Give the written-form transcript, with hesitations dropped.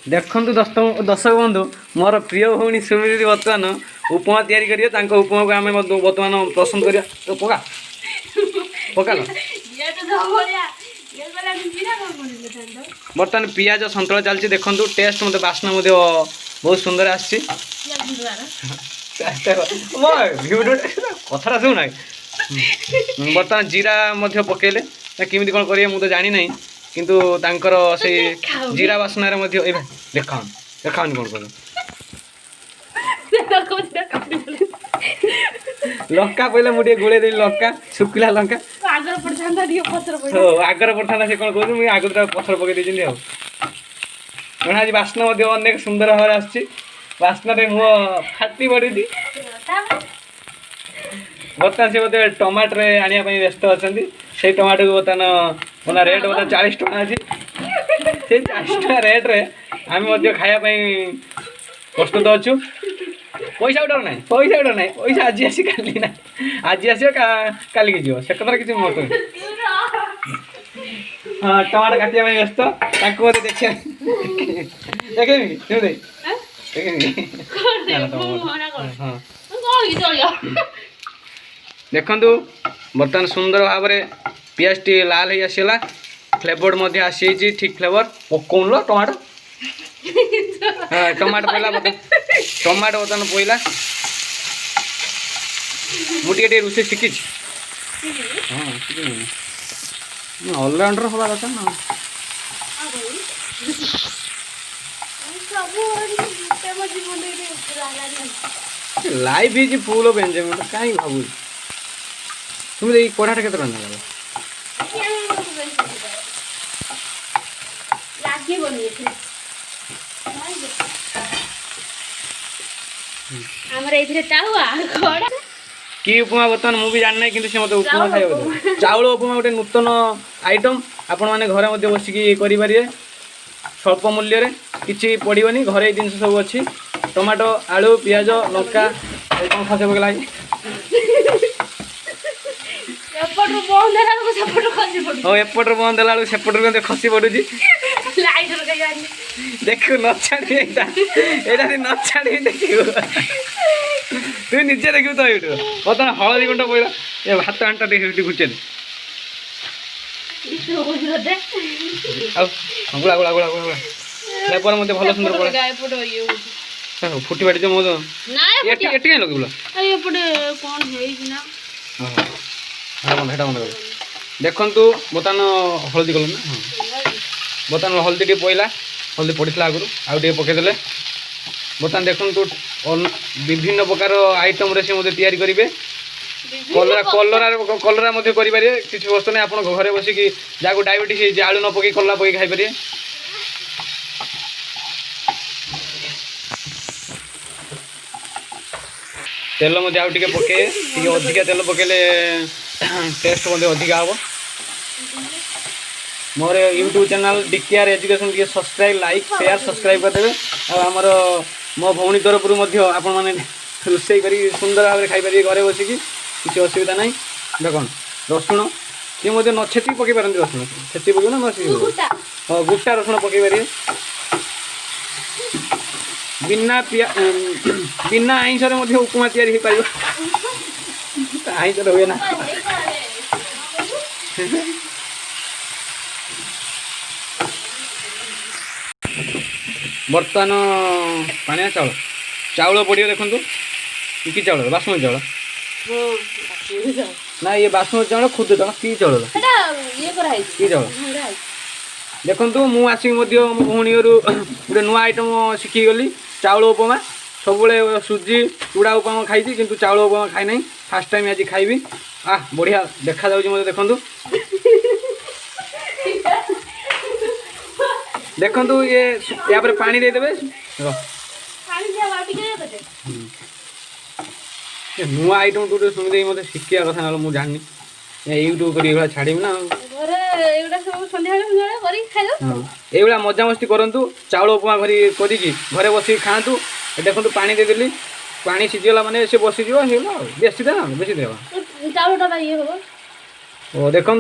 देखु दर्शक बंधु मोर प्रिय भौणी सुमिति बर्तमान उपमा तैयारी करिए उपमा को आम बर्तमान पसंद करिया तो पका पका बर्तमान पियाज सन्तुला चलती देखु टेस्ट मत बास्ना बहुत सुंदर आसी कथा शुणा बर्तमान जीरा पकेले केमी कौन करेंगे मुझे जानी ना किंतु तांकर से जीरा बास्ना देखा देखा कौन कर लंका पहले मुझे गोले देली लंका शुखला लंका आगर पड़ता से कौन कहूँ मुझे आगर पथर पकई देती आज बास्ना अनेक सुंदर भाव आसना मुह फाटी पड़ी बर्तमान से बोलते टमाटर आने व्यस्त अच्छा से टमाटो को बर्तमान रेट बता 40 टका अच्छी से 40 टका रेट रे आम खायापी प्रस्तुत अच्छु पैसा उठार ना पैसा आज आसी काली ना आज आस काली की जीव से कथार किसी मत हाँ टमाटर काटिया व्यस्त मत देखिए देखेमी देखु बर्तमान सुंदर भाव में पियाज टी लाल हो आसला फ्लेवर आसी ठीक फ्लेवर पकौन लो टमाटो हाँ टमाटो पहला टमाटो बर्तमान पहला मुझे रोसे शिखी हाँ ऑलराउंडर हवा दरकार ना life is full of enjoyment कहीं भावु तुम ये कड़ाटा के लगा कि उपमा बर्तमान मुझे जाना कि मत उपमा खाई चाउल उपमा गोटे नूतन आइटम आपण मैंने घरे बसिकी करें स्वल्प मूल्य किसी पड़ोनी घरे जिन सब अच्छी टमाटो आलू पियाज लंका कौन खास पकड़ा एपट बंद है सेपट खसी पड़ुची देख न छाड़ी न छाड़ी देख तु निजे देख तो ये बर्तमान हलदी गुंड पड़ा ये भात आंटा घुचे गुला गुला गुला गुला फ्लेवर मत भल सुंदर पड़ा फुटी बाटी मो एटी लगे देखु बर्तमान हलदी कल ना हाँ बर्तमान हलदी टे पड़ा हलदी पड़ा आगुरी आगे पकईदे बर्तमान देखु विभिन्न प्रकार आइटम से मत तैयारी करेंगे कलरा कलरा कलरा करें किसी वस्तु नहीं आप घरे बसिकी जहाँ डायबिटीज आलू न पकई कलरा पकई खाई तेल आगे पके अधिका तेल पकेले टेस्ट अधिका हम मोर यूट्यूब चैनल डीकेआर एजुकेशन टे सब्सक्राइब लाइक शेयर सब्सक्राइब करदे आमर मो भौणी तरफ आपण मैंने रोसे कर सुंदर भाव में खाई घरे बसिकी किसी असुविधा ना देख रसुण सी न छेची पकई पारती रसुण छेची पक ना हाँ गुटा रसुण पकई पारे बिना बिना आईंस उपमा तैयारी हो पार आईंस हुए ना बर्तमान पानिया चाउल चाउल पड़े देखु कि चाउल बासमती चाउल ना ये बासमती चाउल खुद चाउल कि चाउल कि चाउल देखु मुझे आसिक मो भौणी गोटे नुआ आइटम शिखीगली चाउल उपमा सब सुजी चूड़ा उपमा खाई किंतु चाउल उपमा खाई ना फास्ट टाइम आज खाइबी बढ़िया देखा जाऊँ मत देखु देखु ये या पानी देदेवे नुआ आइटम टू सुनिदे मत शिखा कथा ना मुझे जानी यूट्यूब कर छाड़ी ना ये मजामस्ती करूँ चाउल उपमा करी घरे बस खातु देखो पानी देदेली पानी सीझीगला माने से बसीज बेसी देना बेसी देवा देखु